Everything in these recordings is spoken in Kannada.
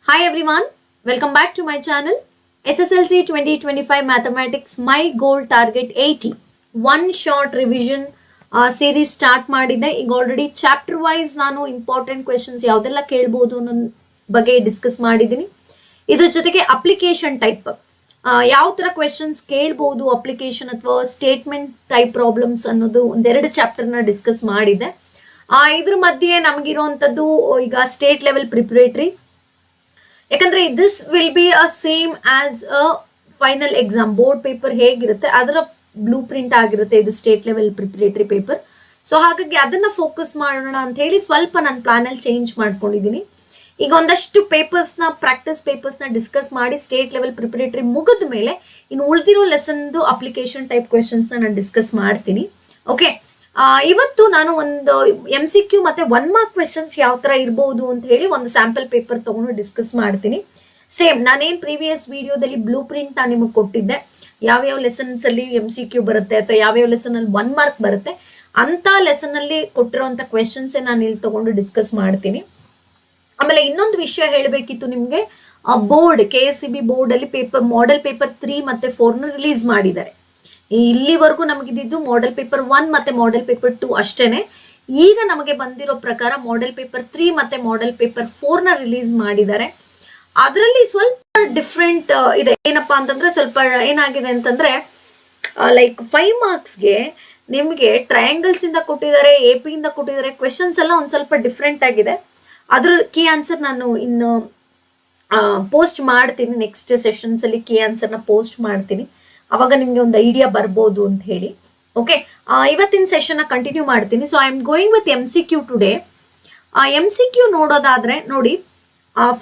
Hi everyone, welcome back to my channel. SSLC 2025 Mathematics My Goal Target 80 One Short Revision series start ಮಾಡಿದ್ದೆ. ಈಗ ಆಲ್ರೆಡಿ ಚಾಪ್ಟರ್ ವೈಸ್ ನಾನು ಇಂಪಾರ್ಟೆಂಟ್ ಕ್ವೆಶನ್ಸ್ ಯಾವುದೆಲ್ಲ ಕೇಳಬಹುದು ಅನ್ನೋ ಬಗ್ಗೆ ಡಿಸ್ಕಸ್ ಮಾಡಿದ್ದೀನಿ. ಇದ್ರ ಜೊತೆಗೆ ಅಪ್ಲಿಕೇಶನ್ ಟೈಪ್ ಯಾವ ತರ ಕ್ವೆಶನ್ಸ್ ಕೇಳಬಹುದು, ಅಪ್ಲಿಕೇಶನ್ ಅಥವಾ ಸ್ಟೇಟ್ಮೆಂಟ್ ಟೈಪ್ ಪ್ರಾಬ್ಲಮ್ಸ್ ಅನ್ನೋದು ಒಂದೆರಡು ಚಾಪ್ಟರ್ನ ಡಿಸ್ಕಸ್ ಮಾಡಿದ್ದೆ. ಇದ್ರ ಮಧ್ಯೆ ನಮಗಿರುವಂಥದ್ದು ಈಗ ಸ್ಟೇಟ್ ಲೆವೆಲ್ ಪ್ರಿಪರೇಟರಿ, ಯಾಕಂದ್ರೆ this will be a same as a final exam. Board paper ಹೇಗಿರುತ್ತೆ ಅದರ ಬ್ಲೂ ಪ್ರಿಂಟ್ ಆಗಿರುತ್ತೆ ಇದು state level preparatory paper. So ಹಾಗಾಗಿ ಅದನ್ನ ಫೋಕಸ್ ಮಾಡೋಣ ಅಂತ ಹೇಳಿ ಸ್ವಲ್ಪ ನನ್ನ ಪ್ಲಾನ್ ಅಲ್ಲಿ ಚೇಂಜ್ ಮಾಡ್ಕೊಂಡಿದ್ದೀನಿ. ಈಗ ಒಂದಷ್ಟು ಪೇಪರ್ಸ್ನ ಪ್ರಾಕ್ಟೀಸ್ ಪೇಪರ್ಸ್ನ ಡಿಸ್ಕಸ್ ಮಾಡಿ ಸ್ಟೇಟ್ ಲೆವೆಲ್ ಪ್ರಿಪರೇಟರಿ ಮುಗಿದ ಮೇಲೆ ಇನ್ನು ಉಳಿದಿರೋ ಲೆಸನ್ದು ಅಪ್ಲಿಕೇಶನ್ ಟೈಪ್ ಕ್ವೆಶನ್ಸ್ನ ನಾನು ಡಿಸ್ಕಸ್ ಮಾಡ್ತೀನಿ. ಓಕೆ, ಇವತ್ತು ನಾನು ಒಂದು MCQ ಮತ್ತೆ 1 ಮಾರ್ಕ್ ಕ್ವೆಶನ್ಸ್ ಯಾವ ತರ ಇರಬಹುದು ಅಂತ ಹೇಳಿ ಒಂದು ಸ್ಯಾಂಪಲ್ ಪೇಪರ್ ತಗೊಂಡು ಡಿಸ್ಕಸ್ ಮಾಡ್ತೀನಿ. ಸೇಮ್ ನಾನೇನ್ ಪ್ರೀವಿಯಸ್ ವಿಡಿಯೋದಲ್ಲಿ ಬ್ಲೂ ಪ್ರಿಂಟ್ ನಾನು ನಿಮಗೆ ಕೊಟ್ಟಿದ್ದೆ, ಯಾವ್ಯಾವ ಲೆಸನ್ಸ್ ಅಲ್ಲಿ MCQ ಬರುತ್ತೆ ಅಥವಾ ಯಾವ್ಯಾವ ಲೆಸನ್ ಅಲ್ಲಿ 1 ಮಾರ್ಕ್ ಬರುತ್ತೆ ಅಂತ ಲೆಸನ್ ಅಲ್ಲಿ ಕೊಟ್ಟಿರೋಂಥ ಕ್ವೆಶನ್ಸ್ ನಾನು ಇಲ್ಲಿ ತಗೊಂಡು ಡಿಸ್ಕಸ್ ಮಾಡ್ತೀನಿ. ಆಮೇಲೆ ಇನ್ನೊಂದು ವಿಷಯ ಹೇಳಬೇಕಿತ್ತು ನಿಮ್ಗೆ, ಬೋರ್ಡ್ KSEB ಬೋರ್ಡ್ ಅಲ್ಲಿ ಪೇಪರ್ ಮಾಡೆಲ್ ಪೇಪರ್ 3 ಮತ್ತೆ 4 ರಿಲೀಸ್ ಮಾಡಿದ್ದಾರೆ. ಇಲ್ಲಿವರೆಗೂ ನಮಗಿದ್ದು ಮಾಡೆಲ್ ಪೇಪರ್ 1 ಮತ್ತೆ ಮಾಡೆಲ್ ಪೇಪರ್ 2 ಅಷ್ಟೇನೆ. ಈಗ ನಮಗೆ ಬಂದಿರೋ ಪ್ರಕಾರ ಮಾಡೆಲ್ ಪೇಪರ್ 3 ಮತ್ತೆ ಮಾಡೆಲ್ ಪೇಪರ್ 4 ರಿಲೀಸ್ ಮಾಡಿದ್ದಾರೆ. ಅದರಲ್ಲಿ ಸ್ವಲ್ಪ ಡಿಫ್ರೆಂಟ್ ಇದೆ. ಏನಪ್ಪಾ ಅಂತಂದ್ರೆ ಸ್ವಲ್ಪ ಏನಾಗಿದೆ ಅಂತಂದ್ರೆ ಲೈಕ್ 5 ಮಾರ್ಕ್ಸ್ಗೆ ನಿಮಗೆ ಟ್ರಯಾಂಗಲ್ಸ್ ಇಂದ ಕೊಟ್ಟಿದ್ದಾರೆ, AP ಇಂದ ಕೊಟ್ಟಿದ್ದಾರೆ. ಕ್ವೆಶನ್ಸ್ ಎಲ್ಲ ಒಂದ್ ಸ್ವಲ್ಪ ಡಿಫ್ರೆಂಟ್ ಆಗಿದೆ. ಅದ್ರ ಕೀ ಆನ್ಸರ್ ನಾನು ಇನ್ನು ಪೋಸ್ಟ್ ಮಾಡ್ತೀನಿ. ನೆಕ್ಸ್ಟ್ ಸೆಷನ್ಸ್ ಅಲ್ಲಿ ಕೀ ಆನ್ಸರ್ನ ಪೋಸ್ಟ್ ಮಾಡ್ತೀನಿ, ಅವಾಗ ನಿಮ್ಗೆ ಒಂದು ಐಡಿಯಾ ಬರ್ಬೋದು ಅಂತ ಹೇಳಿ. ಓಕೆ, ಇವತ್ತಿನ ಸೆಷನ್ ಕಂಟಿನ್ಯೂ ಮಾಡ್ತೀನಿ. So I am going with MCQ today. MCQ ನೋಡೋದಾದ್ರೆ ನೋಡಿ,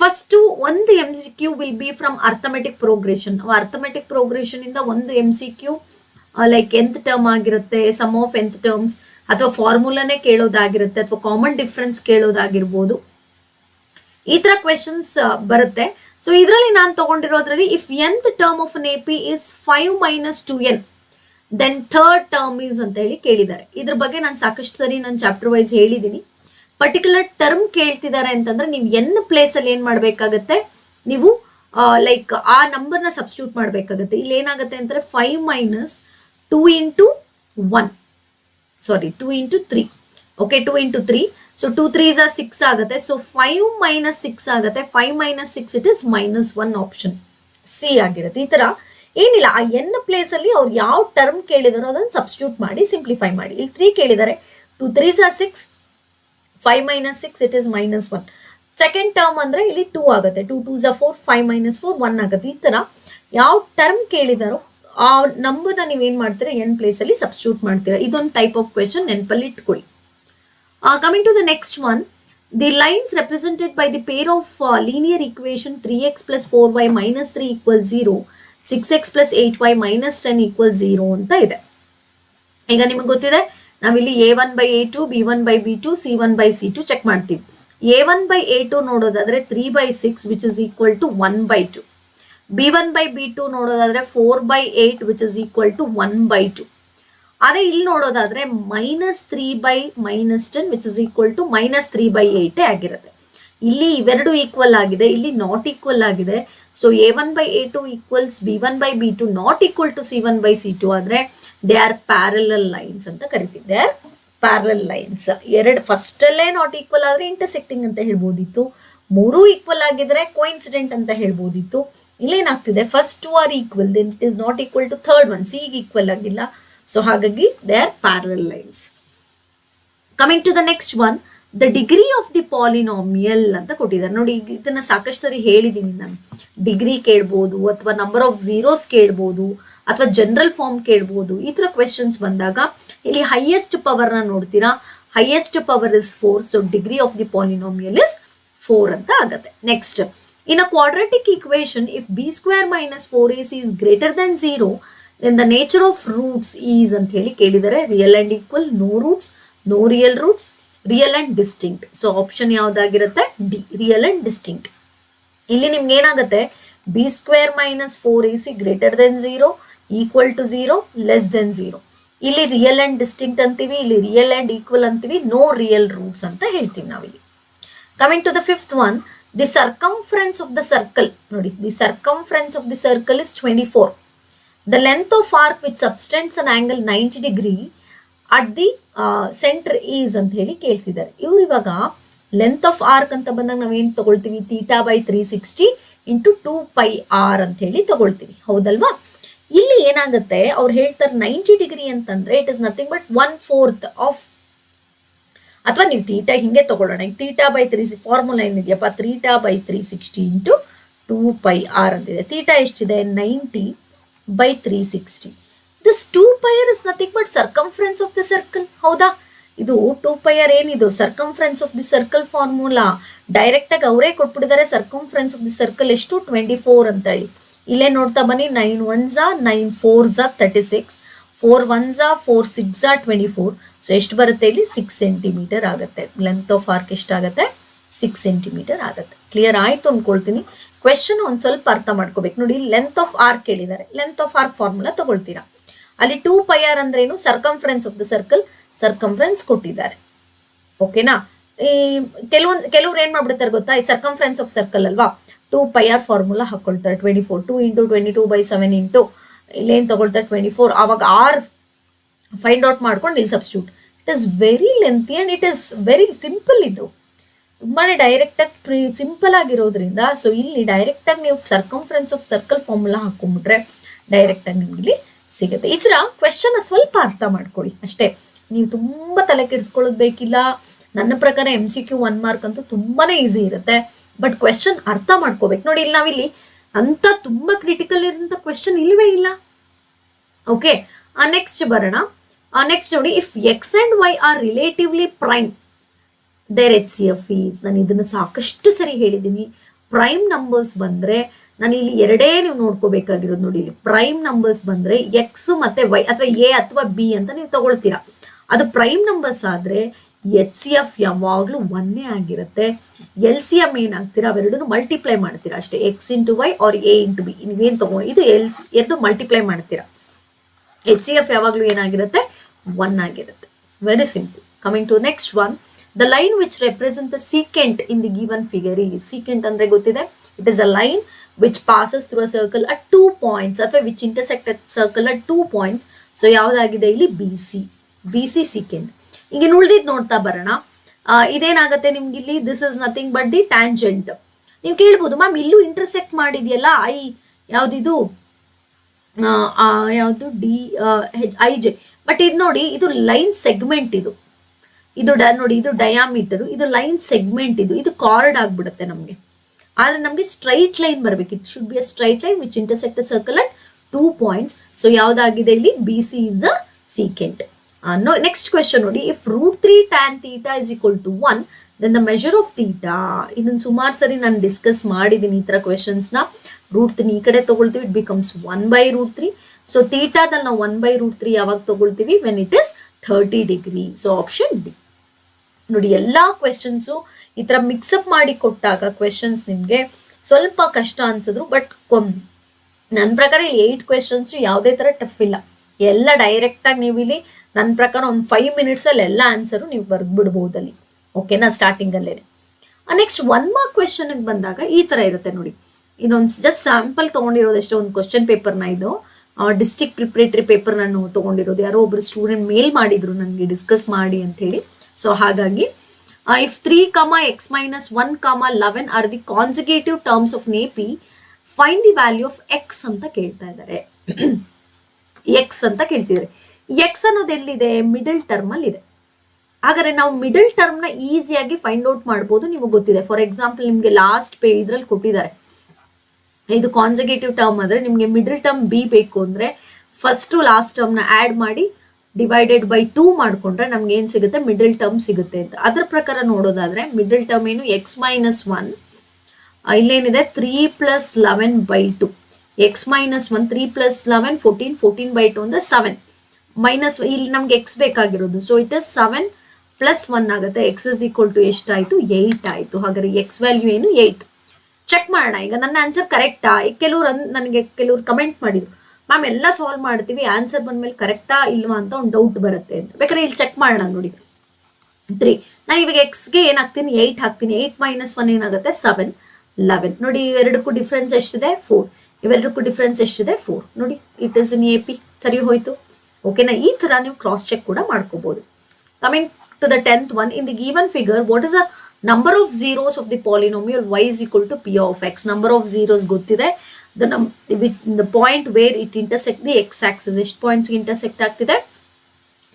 ಫಸ್ಟ್ ಒಂದು MCQ will be from arithmetic progression. Arithmetic progression ಇಂದ ಒಂದು MCQ ಲೈಕ್ nth ಟರ್ಮ್ ಆಗಿರುತ್ತೆ, ಸಮ್ ಆಫ್ nth ಟರ್ಮ್ಸ್ ಅಥವಾ ಫಾರ್ಮುಲಾನೇ ಕೇಳೋದಾಗಿರುತ್ತೆ ಅಥವಾ ಕಾಮನ್ ಡಿಫ್ರೆನ್ಸ್ ಕೇಳೋದಾಗಿರ್ಬೋದು. ಈ ತರ ಕ್ವೆಶನ್ಸ್ ಬರುತ್ತೆ. ಸೊ ಇದರಲ್ಲಿ ನಾನು ತಗೊಂಡಿರೋದ್ರಲ್ಲಿ if nth term of an AP is 5 - 2n then third term is ಅಂತ ಹೇಳಿ ಕೇಳಿದ್ದಾರೆ. ಇದ್ರ ಬಗ್ಗೆ ನಾನು ಸಾಕಷ್ಟು ಸರಿ ನಾನು ಚಾಪ್ಟರ್ ವೈಸ್ ಹೇಳಿದ್ದೀನಿ. ಪರ್ಟಿಕ್ಯುಲರ್ ಟರ್ಮ್ ಕೇಳ್ತಿದ್ದಾರೆ ಅಂತಂದ್ರೆ ನೀವು n ಪ್ಲೇಸ್ ಅಲ್ಲಿ ಏನ್ ಮಾಡ್ಬೇಕಾಗತ್ತೆ, ನೀವು ಲೈಕ್ ಆ ನಂಬರ್ನ ಸಬ್ಸ್ಟಿಟ್ಯೂಟ್ ಮಾಡ್ಬೇಕಾಗತ್ತೆ. ಇಲ್ಲಿ ಏನಾಗುತ್ತೆ ಅಂದ್ರೆ 5 - 2 × 1 ಸಾರಿ 2 × 3. ಓಕೆ, 2 × 3. ಸೊ 2 3s are 6 ಆಗುತ್ತೆ. ಸೊ 5 - 6 ಆಗುತ್ತೆ. 5 - 6 ಇಟ್ ಇಸ್ -1 ಆಪ್ಷನ್ C ಆಗಿರುತ್ತೆ. ಈ ತರ ಏನಿಲ್ಲ, ಆ n ಪ್ಲೇಸ್ ಅಲ್ಲಿ ಅವ್ರು ಯಾವ ಟರ್ಮ್ ಕೇಳಿದಾರೋ ಅದನ್ನ ಸಬ್ಸ್ಟಿಟ್ಯೂಟ್ ಮಾಡಿ ಸಿಂಪ್ಲಿಫೈ ಮಾಡಿ. ಇಲ್ಲಿ 3 ಕೇಳಿದ್ದಾರೆ, 2 3s are 6, 5 - 6 it is -1. Second term ಅಂದ್ರೆ ಇಲ್ಲಿ 2 ಆಗುತ್ತೆ. 2 2s are 4, 5 - 4 1 ಆಗುತ್ತೆ. ಈ ತರ ಯಾವ ಟರ್ಮ್ ಕೇಳಿದಾರೋ ಆ ನಂಬರ್ನ ನೀವೇನ್ ಮಾಡ್ತೀರಾ n ಪ್ಲೇಸ್ ಅಲ್ಲಿ ಸಬ್ಸ್ಟಿಟ್ಯೂಟ್ ಮಾಡ್ತೀರಾ. ಇದೊಂದು ಟೈಪ್ ಆಫ್ ಕ್ವೆಶನ್, ನೆನಪಲ್ಲಿ ಇಟ್ಕೊಳ್ಳಿ. Coming to the next one, the lines represented by the pair of linear equation 3x plus 4y minus 3 equals 0, 6x plus 8y minus 10 equals 0 ಅಂತ ಇದೆ. ಈಗ ನಿಮಗೆ ಗೊತ್ತಿದೆ, ನಾವಿಲ್ಲಿ A1/A2, B1/B2, C1/C2 ಚೆಕ್ ಮಾಡ್ತೀವಿ. A1/A2 ನೋಡೋದಾದ್ರೆ 3/6 which is equal to 1/2. B1/B2 ನೋಡೋದಾದ್ರೆ 4/8 which is equal to 1/2. ಅದೇ ಇಲ್ಲಿ ನೋಡೋದಾದ್ರೆ -3/-10 ವಿಚ್ ಇಸ್ ಈಕ್ವಲ್ ಟು -3/8 ಆಗಿರುತ್ತೆ. ಇಲ್ಲಿ ಇವೆರಡು ಈಕ್ವಲ್ ಆಗಿದೆ, ಇಲ್ಲಿ ನಾಟ್ ಈಕ್ವಲ್ ಆಗಿದೆ. So A1/A2 equals B1/B2 not equal to C1/C2 ಆದ್ರೆ ದೇ ಆರ್ ಪ್ಯಾರಲಲ್ ಲೈನ್ಸ್ ಅಂತ ಕರಿತೀವಿ. They are parallel lines. ಎರಡು ಫಸ್ಟ್ ಅಲ್ಲೇ ನಾಟ್ ಈಕ್ವಲ್ ಆದ್ರೆ ಇಂಟರ್ಸೆಕ್ಟಿಂಗ್ ಅಂತ ಹೇಳ್ಬೋದಿತ್ತು. 3 ಈಕ್ವಲ್ ಆಗಿದ್ರೆ ಕೋಇನ್ಸಿಡೆಂಟ್ ಅಂತ ಹೇಳ್ಬೋದಿತ್ತು. ಇಲ್ಲೇನಾಗ್ತಿದೆ, first 2 are equal, then it is not equal to third one, C equal ಆಗಿಲ್ಲ. ಸೊ ಹಾಗಾಗಿ they are parallel lines. Coming to the next one, the degree of the polynomial ಅಂತ ಕೊಟ್ಟಿದ್ದಾರೆ. ನೋಡಿ, ಇದನ್ನ ಸಾಕಷ್ಟು ಸರಿ ಹೇಳಿದ್ದೀನಿ ನಾನು. ಡಿಗ್ರಿ ಕೇಳ್ಬೋದು ಅಥವಾ ನಂಬರ್ ಆಫ್ ಝೀರೋಸ್ ಕೇಳ್ಬೋದು ಅಥವಾ ಜನರಲ್ ಫಾರ್ಮ್ ಕೇಳ್ಬೋದು. ಈ ತರ ಕ್ವೆಶನ್ಸ್ ಬಂದಾಗ ಇಲ್ಲಿ ಹೈಯೆಸ್ಟ್ ಪವರ್ನ ನೋಡ್ತೀರಾ. Highest power is 4. So degree of the polynomial is 4 ಅಂತ ಆಗತ್ತೆ. Next, in a quadratic equation if b² - 4ac is greater than 0 then the nature of roots is ಅಂತ ಹೇಳಿ ಕೇಳಿದರೆ. Real and equal, no roots, no real roots, real and distinct. So option ಯಾವ್ದಾಗಿರುತ್ತೆ, ಡಿ, ರಿಯಲ್ ಅಂಡ್ ಡಿಸ್ಟಿಂಕ್ಟ್. ಇಲ್ಲಿ ನಿಮ್ಗೆ ಏನಾಗುತ್ತೆ, b² - 4ac greater than 0, equal to 0, less than 0. ಇಲ್ಲಿ ರಿಯಲ್ ಅಂಡ್ ಡಿಸ್ಟಿಂಕ್ಟ್ ಅಂತೀವಿ, ಇಲ್ಲಿ ರಿಯಲ್ ಅಂಡ್ ಈಕ್ವಲ್ ಅಂತೀವಿ, ನೋ ರಿಯಲ್ ರೂಟ್ಸ್ ಅಂತ ಹೇಳ್ತೀವಿ ನಾವಿಲ್ಲಿ. Coming to the fifth one, the circumference of the circle ನೋಡಿ, the circumference of the circle is 24. The length of arc which subtends an angle 90 degree at the centre is ಅಂತ ಹೇಳಿ ಕೇಳ್ತಿದ್ದಾರೆ. ಇವ್ರು ಇವಾಗ ಲೆಂತ್ ಆಫ್ ಆರ್ಕ್ ಅಂತ ಬಂದಾಗ ನಾವೇನು ತಗೊಳ್ತೀವಿ, θ/360 ಇಂಟು 2πr ಅಂತ ಹೇಳಿ ತಗೊಳ್ತೀವಿ, ಹೌದಲ್ವಾ? ಇಲ್ಲಿ ಏನಾಗುತ್ತೆ, ಅವ್ರು ಹೇಳ್ತಾರೆ 90 ಡಿಗ್ರಿ ಅಂತಂದ್ರೆ it is nothing but 1/4 of, ಅಥವಾ ನೀವು ಥೀಟಾ ಹಿಂಗೆ ತಗೊಳ್ಳೋಣ, θ/3 ಫಾರ್ಮುಲಾ ಏನಿದೆಯಪ್ಪ, θ/360 ಇಂಟು 2πr ಅಂತಿದೆ. ಥೀಟಾ ಎಷ್ಟಿದೆ, 90/360. This 2πr is nothing but circumference of the circle, ಹೌದಾ? ಇದು 2πr ಏನಿದು circumference of the circle formula. Direct ಆಗಿ ಅವರೇ ಕೊಟ್ಬಿಟ್ಟಿದ್ದಾರೆ. ಸರ್ಕಂಫರೆನ್ಸ್ ಆಫ್ ದಿ ಸರ್ಕಲ್ ಎಷ್ಟು, 24 ಅಂತ ಹೇಳಿ. ಇಲ್ಲೇ ನೋಡ್ತಾ ಬನ್ನಿ, 9 1s 9 4s 36, 4 1s 4 6 24. ಸೊ ಎಷ್ಟು ಬರುತ್ತೆ ಇಲ್ಲಿ, 6 ಸೆಂಟಿಮೀಟರ್ ಆಗುತ್ತೆ. ಲೆಂತ್ ಆಫ್ ಆರ್ಕ್ ಎಷ್ಟಾಗುತ್ತೆ, 6 ಸೆಂಟಿಮೀಟರ್ ಆಗುತ್ತೆ. ಕ್ಲಿಯರ್ ಆಯ್ತು ಅನ್ಕೊಳ್ತೀನಿ. ಕ್ವೆಶನ್ ಒಂದ್ ಸ್ವಲ್ಪ ಅರ್ಥ ಮಾಡ್ಕೋಬೇಕು ನೋಡಿ. ಲೆಂತ್ ಆಫ್ ಆರ್ಕ್ ಕೇಳಿದ್ದಾರೆ, ಲೆಂತ್ ಆಫ್ ಆರ್ಕ್ ಫಾರ್ಮುಲಾ ತಗೊಳ್ತೀರಾ. ಅಲ್ಲಿ 2πr ಅಂದ್ರೆ ಏನು, circumference of the circle, circumference ಕೊಟ್ಟಿದ್ದಾರೆ. ಓಕೆನಾ? ಈ ಕೆಲವ್ರು ಏನ್ ಮಾಡ್ಬಿಡ್ತಾರೆ ಗೊತ್ತಾ, ಈ ಸರ್ಕಂಫರೆನ್ಸ್ ಆಫ್ ಸರ್ಕಲ್ ಅಲ್ವಾ, 2πr ಫಾರ್ಮುಲಾ ಹಾಕೊಳ್ತಾರೆ. 24 2 ಇಂಟು 22/7 ಇಂಟು ಇಲ್ಲೇನ್ ತಗೊಳ್ತಾರೆ 24. ಆವಾಗ ಆರ್ ಫೈಂಡ್ ಔಟ್ ಮಾಡ್ಕೊಂಡು ಇಲ್ಲಿ substitute. It is very lengthy and it is very simple. ಇದು ತುಂಬಾನೇ ಡೈರೆಕ್ಟ್ ಆಗಿ ಸಿಂಪಲ್ ಆಗಿರೋದ್ರಿಂದ, ಸೊ ಇಲ್ಲಿ ಡೈರೆಕ್ಟ್ ಆಗಿ ನೀವು ಸರ್ಕಂಫರೆನ್ಸ್ ಆಫ್ ಸರ್ಕಲ್ ಫಾರ್ಮುಲಾ ಹಾಕೊಂಡ್ಬಿಟ್ರೆ ಡೈರೆಕ್ಟ್ ಆಗಿ ನಿಮ್ಗೆ ಇಲ್ಲಿ ಸಿಗುತ್ತೆ. ಈ ತರ ಕ್ವೆಶನ್ ಸ್ವಲ್ಪ ಅರ್ಥ ಮಾಡ್ಕೊಳ್ಳಿ ಅಷ್ಟೇ. ನೀವು ತುಂಬಾ ತಲೆ ಕೆಡಿಸ್ಕೊಳ್ಳೋದು ಬೇಕಿಲ್ಲ. ನನ್ನ ಪ್ರಕಾರ MCQ 1 ಮಾರ್ಕ್ ಅಂತೂ ತುಂಬಾನೇ ಈಸಿ ಇರುತ್ತೆ, ಬಟ್ ಕ್ವೆಶನ್ ಅರ್ಥ ಮಾಡ್ಕೋಬೇಕು ನೋಡಿ. ಇಲ್ಲಿ ನಾವಿಲ್ಲಿ ಅಂತ ತುಂಬಾ ಕ್ರಿಟಿಕಲ್ ಇರೋಂಥ ಕ್ವೆಶನ್ ಇಲ್ವೇ ಇಲ್ಲ. ಓಕೆ, ನೆಕ್ಸ್ಟ್ ಬರೋಣ. ನೆಕ್ಸ್ಟ್ ನೋಡಿ, if x and y are relatively prime there HCF is. ನಾನು ಇದನ್ನ ಸಾಕಷ್ಟು ಸರಿ ಹೇಳಿದ್ದೀನಿ. ಪ್ರೈಮ್ ನಂಬರ್ಸ್ ಬಂದ್ರೆ ನಾನು ಇಲ್ಲಿ ಎರಡೇ ನೀವು ನೋಡ್ಕೋಬೇಕಾಗಿರೋದು ನೋಡಿ. ಇಲ್ಲಿ ಪ್ರೈಮ್ ನಂಬರ್ಸ್ ಬಂದ್ರೆ ಎಕ್ಸ್ ಮತ್ತೆ ವೈ ಅಥವಾ ಎ ಅಥವಾ ಬಿ ಅಂತ ನೀವು ತಗೊಳ್ತೀರಾ. ಅದು ಪ್ರೈಮ್ ನಂಬರ್ಸ್ ಆದ್ರೆ HCF ಯಾವಾಗ್ಲೂ 1 ಆಗಿರುತ್ತೆ. LCM ಏನಾಗ್ತೀರಾ, ಅವೆರಡನ್ನು ಮಲ್ಟಿಪ್ಲೈ ಮಾಡ್ತೀರಾ ಅಷ್ಟೇ. X into why are A into B, ನೀವೇನು ತಗೊಂಡು ಇದು ಎರಡು ಮಲ್ಟಿಪ್ಲೈ ಮಾಡ್ತೀರಾ. HCF ಯಾವಾಗ್ಲೂ ಏನಾಗಿರುತ್ತೆ, 1 ಆಗಿರುತ್ತೆ. Very simple. Coming to next one, the line which represent the secant in the given figure is. Secant ಅಂದ್ರೆ ಗೊತ್ತಿದೆ, it is a line which passes through a circle at 2 points ಅಥವಾ which intersect at circle at 2 points. So ಯಾವ್ದಾಗಿದೆ ಇಲ್ಲಿ, BC ಸೀಕೆಂಟ್. ಈಗ ಉಳಿದಿದ್ದು ನೋಡ್ತಾ ಬರೋಣ. ಇದೇನಾಗುತ್ತೆ ನಿಮ್ಗೆ ಇಲ್ಲಿ, this is nothing but the tangent. ನೀವು ಕೇಳ್ಬೋದು, ಮ್ಯಾಮ್ ಇಲ್ಲೂ ಇಂಟರ್ಸೆಕ್ಟ್ ಮಾಡಿದೆಯಲ್ಲ ಯಾವ್ದಿದು ಯಾವುದು IJ, ಬಟ್ ಇದು ನೋಡಿ, ಇದು ಲೈನ್ ಸೆಗ್ಮೆಂಟ್. ಇದು ನೋಡಿ, ಇದು ಡಯಾಮೀಟರ್, ಇದು ಲೈನ್ ಸೆಗ್ಮೆಂಟ್, ಇದು ಕಾರ್ಡ್ ಆಗ್ಬಿಡುತ್ತೆ ನಮಗೆ. ಆದ್ರೆ ನಮಗೆ ಸ್ಟ್ರೈಟ್ ಲೈನ್ ಬರಬೇಕು. It should be a straight line which intersect a circle at 2 points. So ಯಾವ್ದಾಗಿದೆ ಇಲ್ಲಿ, BC is a secant. Next question ನೋಡಿ, if √3 tan θ is equal to 1, then the measure of θ. ಇದನ್ನ ಸುಮಾರು ಸರಿ ನಾನು ಡಿಸ್ಕಸ್ ಮಾಡಿದ್ದೀನಿ ಈ ತರ ಕ್ವೆಶನ್ಸ್ ನ. √3 ಈ ಕಡೆ ತಗೊಳ್ತೀವಿ, ಇಟ್ ಬಿಕಮ್ಸ್ 1/√3. ಸೊ ಥೀಟಾದಲ್ಲಿ ನಾವು 1/√3 ಯಾವಾಗ ತಗೊಳ್ತೀವಿ, when it is 30 degree. So option D. ನೋಡಿ, ಎಲ್ಲಾ ಕ್ವೆಶನ್ಸು ಈ ತರ ಮಿಕ್ಸಪ್ ಮಾಡಿ ಕೊಟ್ಟಾಗ ಕ್ವೆಶನ್ಸ್ ನಿಮ್ಗೆ ಸ್ವಲ್ಪ ಕಷ್ಟ ಅನ್ಸಿದ್ರು, ಬಟ್ ನನ್ನ ಪ್ರಕಾರ ಇಲ್ಲಿ 8 ಕ್ವೆಶನ್ಸ್ ಯಾವುದೇ ತರ ಟಫ್ ಇಲ್ಲ. ಎಲ್ಲ ಡೈರೆಕ್ಟ್ ಆಗಿ ನೀವು ಇಲ್ಲಿ ನನ್ನ ಪ್ರಕಾರ ಒಂದು 5 minutes ಅಲ್ಲಿ ಎಲ್ಲ ಆನ್ಸರು ನೀವು ಬರ್ದ್ಬಿಡ್ಬೋದು ಅಲ್ಲಿ. ಓಕೆನಾ, ಸ್ಟಾರ್ಟಿಂಗ್ ಅಲ್ಲೇನೆ. ನೆಕ್ಸ್ಟ್ 1 ಮಾರ್ಕ್ ಕ್ವೆಶನ್ ಬಂದಾಗ ಈ ತರ ಇರುತ್ತೆ ನೋಡಿ. ಇನ್ನೊಂದು ಜಸ್ಟ್ ಸ್ಯಾಂಪಲ್ ತಗೊಂಡಿರೋದು ಅಷ್ಟೇ, ಒಂದು ಕ್ವಶನ್ ಪೇಪರ್ನ, ಇದು ಡಿಸ್ಟ್ರಿಕ್ಟ್ ಪ್ರಿಪರೇಟರಿ ಪೇಪರ್ ನಾನು ತಗೊಂಡಿರೋದು. ಯಾರೋ ಒಬ್ರು ಸ್ಟೂಡೆಂಟ್ ಮೇಲ್ ಮಾಡಿದ್ರು ನನಗೆ ಡಿಸ್ಕಸ್ ಮಾಡಿ ಅಂತ ಹೇಳಿ. ಸೊ ಹಾಗಾಗಿ if 3, x minus 1, 11 are the consecutive terms of AP, find the value of x ಅಂತ ಕೇಳ್ತಾ ಇದ್ದಾರೆ. x ಅಂತ ಕೇಳ್ತಿದ್ದಾರೆ. x ಅನ್ನೋದು ಎಲ್ಲಿದೆ, ಮಿಡಲ್ ಟರ್ಮ್ ಅಲ್ಲಿ ಇದೆ. ಹಾಗಾದ್ರೆ ನಾವು ಮಿಡಲ್ ಟರ್ಮ್ ನ ಈಸಿಯಾಗಿ ಫೈಂಡ್ ಔಟ್ ಮಾಡ್ಬೋದು, ನಿಮಗೆ ಗೊತ್ತಿದೆ. ಫಾರ್ ಎಕ್ಸಾಂಪಲ್, ನಿಮ್ಗೆ ಲಾಸ್ಟ್ ಇದ್ರಲ್ಲಿ ಕೊಟ್ಟಿದ್ದಾರೆ, ಇದು ಕಾನ್ಸೆಕ್ಯೂಟಿವ್ ಟರ್ಮ್ ಆದ್ರೆ ನಿಮ್ಗೆ ಮಿಡಲ್ ಟರ್ಮ್ B ಬೇಕು ಅಂದ್ರೆ ಫಸ್ಟ್ ಲಾಸ್ಟ್ ಟರ್ಮ್ ನ ಆಡ್ ಮಾಡಿ ಡಿವೈಡೆಡ್ ಬೈ 2 ಮಾಡ್ಕೊಂಡ್ರೆ ನಮ್ಗೆ ಏನ್ ಸಿಗುತ್ತೆ, ಮಿಡಲ್ ಟರ್ಮ್ ಸಿಗುತ್ತೆ ಅಂತ. ಅದ್ರ ಪ್ರಕಾರ ನೋಡೋದಾದ್ರೆ ಮಿಡಲ್ ಟರ್ಮ್ ಏನು, x minus 1, ಇಲ್ಲೇನಿದೆ 3 + 11/2. x minus 1 3 + 11 14, 14/2 ಅಂದ್ರೆ 7 ಮೈನಸ್ ಇಲ್ಲಿ ನಮ್ಗೆ x ಬೇಕಾಗಿರೋದು. ಸೊ ಇಟ್ ಇಸ್ 7 + 1 ಆಗುತ್ತೆ. x is equal to ಎಷ್ಟಾಯ್ತು, 8 ಆಯ್ತು. ಹಾಗಾದ್ರೆ x ವ್ಯಾಲ್ಯೂ ಏನು, 8. ಚೆಕ್ ಮಾಡೋಣ ಈಗ ನನ್ನ ಆನ್ಸರ್ ಕರೆಕ್ಟಾ. ಕೆಲವ್ರು ಕಮೆಂಟ್ ಮಾಡಿದ್ರು, ಮ್ಯಾಮ್ ಎಲ್ಲ ಸಾಲ್ವ್ ಮಾಡ್ತೀವಿ, ಆನ್ಸರ್ ಬಂದ್ಮೇಲೆ ಕರೆಕ್ಟಾ ಇಲ್ವಾ ಅಂತ ಒಂದು ಡೌಟ್ ಬರುತ್ತೆ ಅಂತ. ಬೇಕಾದ್ರೆ ಇಲ್ಲಿ ಚೆಕ್ ಮಾಡೋಣ ನೋಡಿ. 3 ನಾನು ಇವಾಗ ಎಕ್ಸ್ಗೆ ಏನಾಗ್ತೀನಿ, 8 ಹಾಕ್ತೀನಿ. 8 - 1 ಏನಾಗುತ್ತೆ, 7. 11. ನೋಡಿ ಇವೆರಡಕ್ಕೂ ಡಿಫ್ರೆನ್ಸ್ ಎಷ್ಟಿದೆ 4. ಇವೆರಡಕ್ಕೂ ಡಿಫ್ರೆನ್ಸ್ ಎಷ್ಟಿದೆ 4. ನೋಡಿ ಇಟ್ ಇಸ್ ಇನ್ AP. ಸರಿ ಹೋಯ್ತು. ಓಕೆನಾ, ಈ ತರ ನೀವು ಕ್ರಾಸ್ ಚೆಕ್ ಕೂಡ ಮಾಡ್ಕೋಬಹುದು. Coming to the 10th one, in the given figure what is the number of zeros of the polynomial y is equal to p of x. Number of zeros ಗೊತ್ತಿದೆ. the point where it intersect the x axis, ಎಷ್ಟು ಪಾಯಿಂಟ್ಸ್ ಇಂಟರ್ಸೆಕ್ಟ್ ಆಗ್ತಿದೆ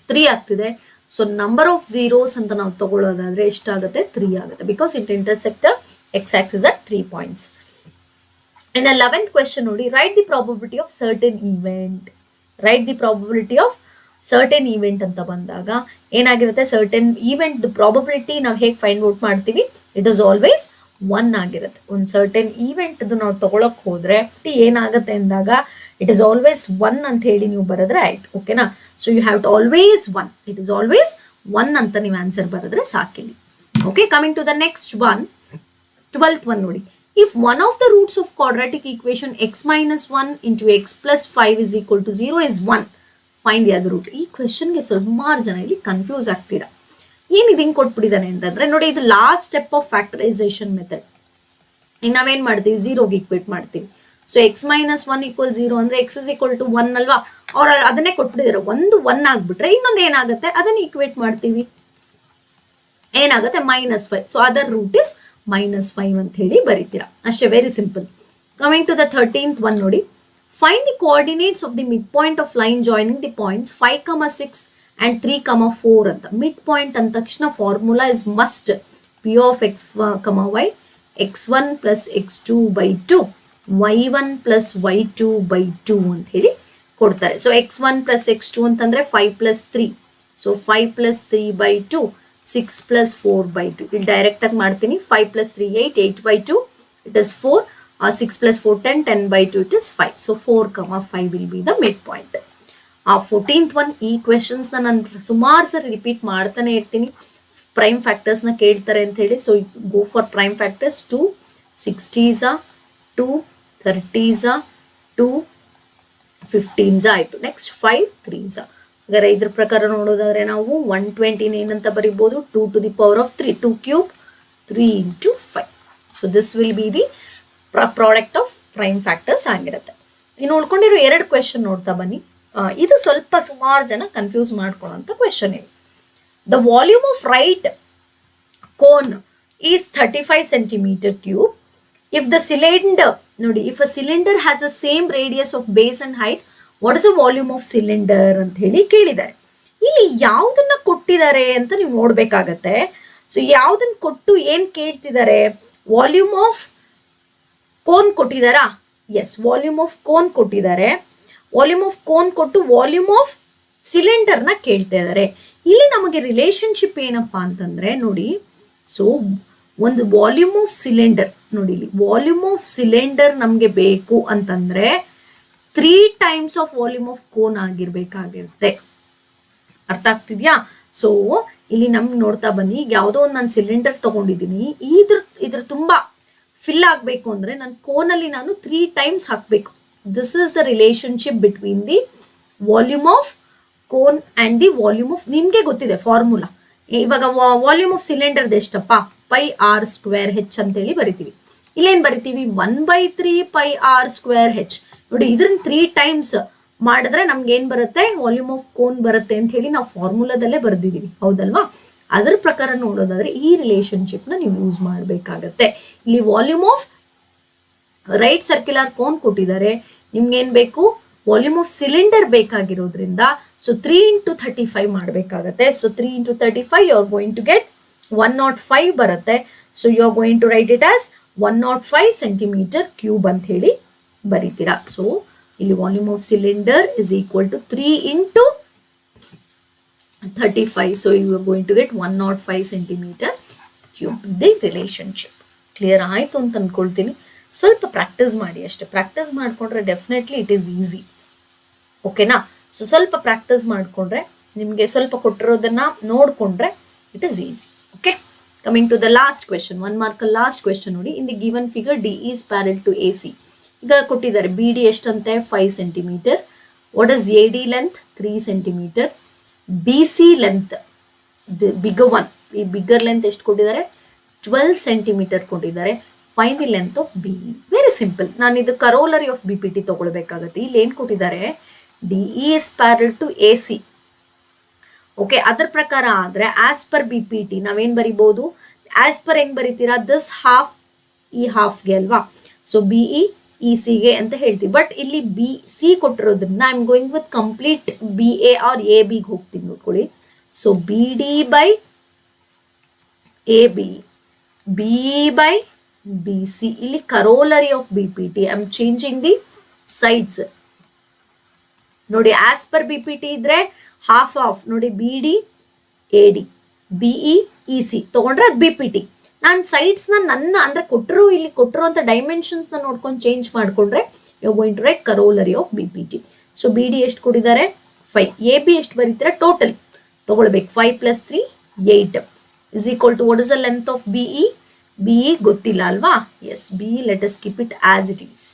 3 ಆಗ್ತಿದೆ. ಸೊ ನಂಬರ್ ಆಫ್ ಝೀರೋಸ್ ಅಂತ ನಾವು ತಗೊಳ್ಳೋದಾದ್ರೆ ಎಷ್ಟಾಗುತ್ತೆ 3 ಆಗುತ್ತೆ, because it intersect x axis at 3 points. In 11th question ನೋಡಿ, write the probability of certain event. Write the probability of certain event ಅಂತ ಬಂದಾಗ ಏನಾಗಿರುತ್ತೆ, ಸರ್ಟನ್ ಇವೆಂಟ್ ಪ್ರಾಬಬಿಲಿಟಿ ನಾವು ಹೇಗೆ ಫೈಂಡ್ ಔಟ್ ಮಾಡ್ತೀವಿ, ಇಟ್ ಇಸ್ ಆಲ್ವೇಸ್ 1 ಆಗಿರುತ್ತೆ. ಒಂದು ಸರ್ಟನ್ ಇವೆಂಟ್ ನಾವು ತಗೊಳಕ್ ಹೋದ್ರೆ ಏನಾಗುತ್ತೆ ಅಂದಾಗ ಇಟ್ ಇಸ್ ಆಲ್ವೇಸ್ 1 ಅಂತ ಹೇಳಿ ನೀವು ಬರೆದ್ರೆ ಆಯ್ತು. ಓಕೆನಾ, so you have to always 1. It is always 1 ಅಂತ ನೀವು ಆನ್ಸರ್ ಬರೆದ್ರೆ ಸಾಕಿಲ್ಲಿ. Okay, coming to the next one, 12th one ನೋಡಿ. If one of the roots of quadratic equation x minus 1 into x plus 5 is equal to 0 is 1, find the other root. ಈ ಕ್ವೆಶನ್ಗೆ ಸುಮಾರು ಜನ ಇಲ್ಲಿ ಕನ್ಫ್ಯೂಸ್ ಆಗ್ತೀರಾ. ಏನಿದೆ ಹಿಂಗೆ ಕೊಟ್ಬಿಟ್ಟಿದ್ದಾನೆ ಅಂತಂದ್ರೆ ನೋಡಿ, ಇದು last step of factorisation method. ಈಗ ನಾವೇನ್ ಮಾಡ್ತೀವಿ, 0ಗೆ ಈಕ್ವೇಟ್ ಮಾಡ್ತೀವಿ. ಸೊ ಎಕ್ಸ್ ಮೈನಸ್ 1 = 0 ಅಂದ್ರೆ x is equal to 1 ಅಲ್ವಾ, ಅವ್ರು ಅದನ್ನೇ ಕೊಟ್ಬಿಟ್ಟಿದ್ದಾರೆ. ಒಂದು 1 ಆಗ್ಬಿಟ್ರೆ ಇನ್ನೊಂದು ಏನಾಗುತ್ತೆ, ಅದನ್ನ ಈಕ್ವೇಟ್ ಮಾಡ್ತೀವಿ, ಏನಾಗುತ್ತೆ -5. ಸೊ ಅದರ್ ರೂಟ್ ಇಸ್ -5 ಅಂತ ಹೇಳಿ ಬರೀತೀರಾ ಅಷ್ಟೇ, very simple. Coming to the 13th one ನೋಡಿ, find the coordinates of the mid point of line joining the points 5, 6 and 3, 4 ಅಂತ. ಮಿಡ್ ಪಾಯಿಂಟ್ ಅಂದ ತಕ್ಷಣ formula is must p of x, y x1 plus x2 by 2 y1 plus y2 by 2 ಅಂತ ಹೇಳಿ ಕೊಡ್ತಾರೆ. ಸೊ x1 plus x2 ಅಂತಂದ್ರೆ 5 plus 3, so 5 plus 3 by 2, 6 plus 4 by 2. ಇಲ್ಲಿ ಡೈರೆಕ್ಟ್ ಆಗಿ ಮಾಡ್ತೀನಿ. 5 plus 3 8, 8 by 2 it is 4, 6 plus 4 10, 10 by 2 it is 5. So 4, 5 will be the midpoint. 14th one, ಈ ಕ್ವೆಶನ್ಸ್ ನಾನು ಸುಮಾರು ಸರಿ ರಿಪೀಟ್ ಮಾಡ್ತಾನೆ ಇರ್ತೀನಿ. ಪ್ರೈಮ್ ಫ್ಯಾಕ್ಟರ್ಸ್ ನ ಕೇಳ್ತಾರೆ ಅಂತ ಹೇಳಿ. So go for prime factors. 2 60s, 2 30s, 2 15s ಆಯ್ತು. Next 5 3s. ಹಾಗಾದ್ರೆ ಇದ್ರ ಪ್ರಕಾರ ನೋಡೋದಾದ್ರೆ ನಾವು 120 ಏನಂತ ಬರೀಬಹುದು, 2 to the power of 3, 2 cube 3 into 5. So this will be the product of prime factors ಆಗಿರುತ್ತೆ. ಇನ್ನು ಉಳ್ಕೊಂಡಿರೋ 2 ಕ್ವೆಶನ್ ನೋಡ್ತಾ ಬನ್ನಿ. ಇದು ಸ್ವಲ್ಪ ಸುಮಾರು ಜನ ಕನ್ಫ್ಯೂಸ್ ಮಾಡ್ಕೊಳ್ಳೋಂಥ ಕ್ವೆಶನ್ ಇದೆ. The volume of right cone is 35 centimeter cube. If the cylinder ನೋಡಿ, if a cylinder has a same radius of base and height, what is a volume of cylinder ಅಂತ ಹೇಳಿ ಕೇಳಿದ್ದಾರೆ. ಇಲ್ಲಿ ಯಾವುದನ್ನ ಕೊಟ್ಟಿದ್ದಾರೆ ಅಂತ ನೀವು ನೋಡ್ಬೇಕಾಗತ್ತೆ. ಸೊ ಯಾವುದನ್ನ ಕೊಟ್ಟು ಏನ್ ಕೇಳ್ತಿದ್ದಾರೆ, ವಾಲ್ಯೂಮ್ ಆಫ್ ಕೋನ್ ಕೊಟ್ಟಿದ್ದಾರಾ? ಎಸ್, ವಾಲ್ಯೂಮ್ ಆಫ್ ಕೋನ್ ಕೊಟ್ಟಿದ್ದಾರೆ. ವಾಲ್ಯೂಮ್ ಆಫ್ ಕೋನ್ ಕೊಟ್ಟು ವಾಲ್ಯೂಮ್ ಆಫ್ ಸಿಲಿಂಡರ್ನ ಕೇಳ್ತಾ ಇದ್ದಾರೆ. ಇಲ್ಲಿ ನಮಗೆ ರಿಲೇಶನ್ಶಿಪ್ ಏನಪ್ಪಾ ಅಂತಂದ್ರೆ ನೋಡಿ, ಸೊ ಒಂದು ವಾಲ್ಯೂಮ್ ಆಫ್ ಸಿಲಿಂಡರ್ ನೋಡಿ, ಇಲ್ಲಿ ವಾಲ್ಯೂಮ್ ಆಫ್ ಸಿಲಿಂಡರ್ ನಮಗೆ ಬೇಕು ಅಂತಂದ್ರೆ 3 times of volume of cone ಆಗಿರ್ಬೇಕಾಗಿರುತ್ತೆ. ಅರ್ಥ ಆಗ್ತಿದ್ಯಾ? ಸೊ ಇಲ್ಲಿ ನಮ್ಗೆ ನೋಡ್ತಾ ಬನ್ನಿ, ಯಾವುದೋ ಒಂದು ನಾನು ಸಿಲಿಂಡರ್ ತಗೊಂಡಿದ್ದೀನಿ, ಇದ್ರ ತುಂಬಾ ಫಿಲ್ ಆಗಬೇಕು ಅಂದ್ರೆ ನನ್ನ ಕೋನಲ್ಲಿ ನಾನು 3 times ಹಾಕಬೇಕು. This is the relationship between the volume of cone and the volume of, ನಿಮ್ಗೆ ಗೊತ್ತಿದೆ ಫಾರ್ಮುಲಾ. ಇವಾಗ ವಾಲ್ಯೂಮ್ ಆಫ್ ಸಿಲಿಂಡರ್ ಎಷ್ಟಪ್ಪ, πr²h ಅಂತೇಳಿ ಬರಿತೀವಿ. ಇಲ್ಲೇನ್ ಬರಿತೀವಿ, 1/3 πr²h. ನೋಡಿ, ಇದ್ರನ್ನ 3 times ಮಾಡಿದ್ರೆ ನಮ್ಗೆ ಏನ್ ಬರುತ್ತೆ, ವಾಲ್ಯೂಮ್ ಆಫ್ ಕೋನ್ ಬರುತ್ತೆ ಅಂತ ಹೇಳಿ ನಾವು ಫಾರ್ಮುಲಾದಲ್ಲೇ ಬರ್ದಿದೀವಿ, ಹೌದಲ್ವಾ? ಅದರ ಪ್ರಕಾರ ನೋಡೋದಾದ್ರೆ ಈ ರಿಲೇಶನ್ಶಿಪ್ ನ ನೀವು ಯೂಸ್ ಮಾಡಬೇಕಾಗತ್ತೆ. ಇಲ್ಲಿ volume of right circular cone ಕೊಟ್ಟಿದ್ದಾರೆ, ನಿಮ್ಗೆ ಏನ್ ಬೇಕು, ವಾಲ್ಯೂಮ್ ಆಫ್ ಸಿಲಿಂಡರ್ ಬೇಕಾಗಿರೋದ್ರಿಂದ ಸೊ 3 into 35 ಮಾಡಬೇಕಾಗತ್ತೆ. So 3 into 35 you are going to get 105 ಬರುತ್ತೆ. So you are going to write it as 105 centimeter cube ಅಂತ ಹೇಳಿ ಬರೀತೀರಾ. ಸೊ ಇಲ್ಲಿ volume of cylinder is equal to 3 into 35. So you are going to get 105 centimeter cube. The relationship clear ಆಯ್ತು ಅಂತ ಅನ್ಕೊಳ್ತೀನಿ. ಸ್ವಲ್ಪ ಪ್ರಾಕ್ಟೀಸ್ ಮಾಡಿ ಅಷ್ಟೇ. ಪ್ರಾಕ್ಟೀಸ್ ಮಾಡ್ಕೊಂಡ್ರೆ ಡೆಫಿನೆಟ್ಲಿ ಇಟ್ ಈಸ್ ಈಸಿ. ಓಕೆನಾ? ಸೊ ಸ್ವಲ್ಪ ಪ್ರಾಕ್ಟೀಸ್ ಮಾಡ್ಕೊಂಡ್ರೆ, ನಿಮಗೆ ಸ್ವಲ್ಪ ಕೊಟ್ಟಿರೋದನ್ನ ನೋಡ್ಕೊಂಡ್ರೆ it is easy. Okay, coming to the last question, 1 mark last question ನೋಡಿ. In the given figure D is parallel to A C. ಈಗ ಕೊಟ್ಟಿದ್ದಾರೆ ಬಿ ಡಿ ಎಷ್ಟಂತೆ 5 centimeter. What is A D length 3 centimeter. B C length the bigger one, ಈ ಬಿಗರ್ ಲೆಂತ್ ಎಷ್ಟು ಕೊಟ್ಟಿದ್ದಾರೆ 12 centimeter ಕೊಟ್ಟಿದ್ದಾರೆ. Find the length of B E. Very simple. ನಾನು ಇದು corollary of B P T ತಗೊಳ್ಬೇಕಾಗತ್ತೆ. ಇಲ್ಲಿ ಏನು ಕೊಟ್ಟಿದ್ದಾರೆ, D E is parallel to A C. Okay, ಅದರ ಪ್ರಕಾರ ಆದರೆ as per B P T ನಾವೇನು ಬರಿಬೋದು, ಆಸ್ ಪರ್ ಹೆಂಗೆ ಬರಿತೀರಾ, ದಿಸ್ ಹಾಫ್ ಈ ಹಾಫ್ಗೆ ಅಲ್ವಾ, ಸೊ ಬಿ ಇ ಇ ಸಿಗೆ ಅಂತ ಹೇಳ್ತೀವಿ. ಬಟ್ ಇಲ್ಲಿ ಬಿ ಸಿ ಕೊಟ್ಟಿರೋದ್ರಿಂದ I am going with complete B A or A ಬಿಗೆ ಹೋಗ್ತೀನಿ ನೋಡ್ಕೊಳ್ಳಿ. So B D by A B, B by B C. ಇಲ್ಲಿ corollary of B P T I am changing the sides ನೋಡಿ. As per B P T ಇದ್ರೆ ಹಾಫ್ ಆಫ್ ನೋಡಿ, B D A D, B E E C ತಗೊಂಡ್ರೆ ಅದು ಬಿ ಪಿ ಟಿ. ನಾನು ಸೈಡ್ಸ್ನ ನನ್ನ ಅಂದರೆ ಇಲ್ಲಿ ಕೊಟ್ಟಿರುವಂಥ ಡೈಮೆನ್ಷನ್ಸ್ನ ನೋಡ್ಕೊಂಡು ಚೇಂಜ್ ಮಾಡಿಕೊಂಡ್ರೆ you going to write corollary of B P T. So B D ಎಷ್ಟು ಕೊಟ್ಟಿದ್ದಾರೆ 5, ಎ ಬಿ ಎಷ್ಟು ಬರೀತಾರೆ ಟೋಟಲ್ ತಗೊಳ್ಬೇಕು 5 + 3 8 is equal to what is the length of B E. B E ಗೊತ್ತಿಲ್ಲ ಅಲ್ವಾ, as B E let us keep it as it is.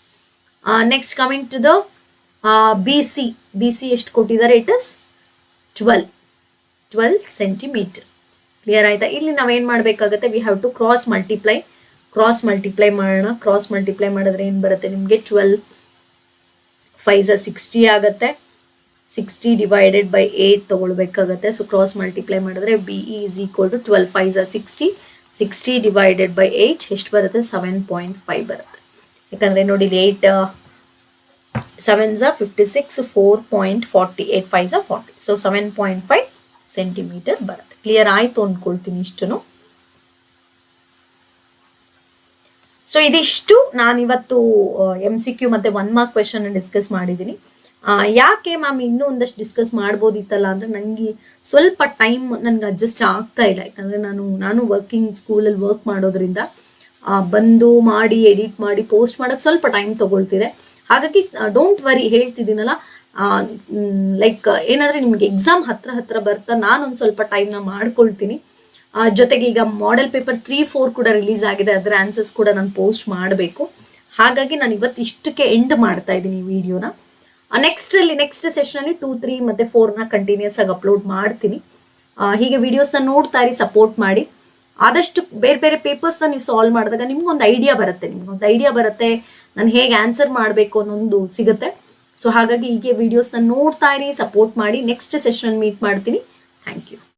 Next coming to the B C. B C ಎಷ್ಟು ಕೊಟ್ಟಿದ್ದಾರೆ, ಇಟ್ ಇಸ್ 12 ಸೆಂಟಿಮೀಟರ್. ಕ್ಲಿಯರ್ ಆಯ್ತಾ. ಇಲ್ಲಿ ನಾವೇನು ಮಾಡಬೇಕಾಗತ್ತೆ, we have to cross multiply ಮಾಡೋಣ. ಕ್ರಾಸ್ ಮಲ್ಟಿಪ್ಲೈ ಮಾಡಿದ್ರೆ ಏನು ಬರುತ್ತೆ ನಿಮಗೆ, 12 5 60 ಆಗುತ್ತೆ. 60 ಡಿವೈಡೆಡ್ ಬೈ 8 ತಗೊಳ್ಬೇಕಾಗತ್ತೆ. ಸೊ ಕ್ರಾಸ್ ಮಲ್ಟಿಪ್ಲೈ ಮಾಡಿದ್ರೆ B E is equal to 12 5 60, 60 divided by 8 ಎಷ್ಟು ಬರುತ್ತೆ, 7.5 ಬರುತ್ತೆ. ಯಾಕಂದರೆ ನೋಡಿ 8 7s are 56, 4.48, 5s are 40. So 7.5 centimetre ಬರುತ್ತೆ. ಕ್ಲಿಯರ್ ಆಯಿತು ಅಂದ್ಕೊಳ್ತೀನಿ ಇಷ್ಟನ್ನು. ಸೊ ಇದಿಷ್ಟು ನಾನಿವತ್ತು MCQ ಮತ್ತು 1 ಮಾರ್ಕ್ ಕ್ವೆಶನ್ ಡಿಸ್ಕಸ್ ಮಾಡಿದ್ದೀನಿ. ಯಾಕೆ ಮ್ಯಾಮ್ ಇನ್ನೂ ಒಂದಷ್ಟು ಡಿಸ್ಕಸ್ ಮಾಡ್ಬೋದಿತ್ತಲ್ಲ ಅಂದರೆ ನನಗೆ ಸ್ವಲ್ಪ ಟೈಮ್ ನನಗೆ ಅಡ್ಜಸ್ಟ್ ಆಗ್ತಾ ಇಲ್ಲ. ಯಾಕಂದರೆ ನಾನು ವರ್ಕಿಂಗ್ ಸ್ಕೂಲಲ್ಲಿ ವರ್ಕ್ ಮಾಡೋದ್ರಿಂದ ಬಂದು ಮಾಡಿ ಎಡಿಟ್ ಮಾಡಿ ಪೋಸ್ಟ್ ಮಾಡೋಕ್ಕೆ ಸ್ವಲ್ಪ ಟೈಮ್ ತೊಗೊಳ್ತಿದೆ. ಹಾಗಾಗಿ ಡೋಂಟ್ ವರಿ, ಹೇಳ್ತಿದ್ದೀನಲ್ಲ, ಲೈಕ್ ಏನಾದರೆ ನಿಮಗೆ ಎಕ್ಸಾಮ್ ಹತ್ರ ಬರ್ತಾ ನಾನೊಂದು ಸ್ವಲ್ಪ ಟೈಮ್ನ ಮಾಡ್ಕೊಳ್ತೀನಿ. ಜೊತೆಗೆ ಈಗ ಮಾಡೆಲ್ ಪೇಪರ್ 3, 4 ಕೂಡ ರಿಲೀಸ್ ಆಗಿದೆ, ಅದರ ಆನ್ಸರ್ಸ್ ಕೂಡ ನಾನು ಪೋಸ್ಟ್ ಮಾಡಬೇಕು. ಹಾಗಾಗಿ ನಾನು ಇವತ್ತು ಇಷ್ಟಕ್ಕೆ ಎಂಡ್ ಮಾಡ್ತಾ ಇದ್ದೀನಿ ಈ ವಿಡಿಯೋನ. ನೆಕ್ಸ್ಟ್ ಸೆಷನಲ್ಲಿ 2, 3 ಮತ್ತು 4ನ ಕಂಟಿನ್ಯೂಸ್ ಆಗಿ ಅಪ್ಲೋಡ್ ಮಾಡ್ತೀನಿ. ಹೀಗೆ ವಿಡಿಯೋಸ್ನ ನೋಡ್ತಾ ಇರಿ, ಸಪೋರ್ಟ್ ಮಾಡಿ. ಆದಷ್ಟು ಬೇರೆ ಬೇರೆ ಪೇಪರ್ಸ್ನ ನೀವು ಸಾಲ್ವ್ ಮಾಡಿದಾಗ ನಿಮ್ಗೊಂದು ಐಡಿಯಾ ಬರುತ್ತೆ, ನಾನು ಹೇಗೆ ಆನ್ಸರ್ ಮಾಡಬೇಕು ಅನ್ನೋದು ಸಿಗುತ್ತೆ. ಸೊ ಹಾಗಾಗಿ ಹೀಗೆ ವಿಡಿಯೋಸ್ನ ನೋಡ್ತಾ ಇರಿ, ಸಪೋರ್ಟ್ ಮಾಡಿ. ನೆಕ್ಸ್ಟ್ ಸೆಷನ್ ಮೀಟ್ ಮಾಡ್ತೀನಿ. Thank you.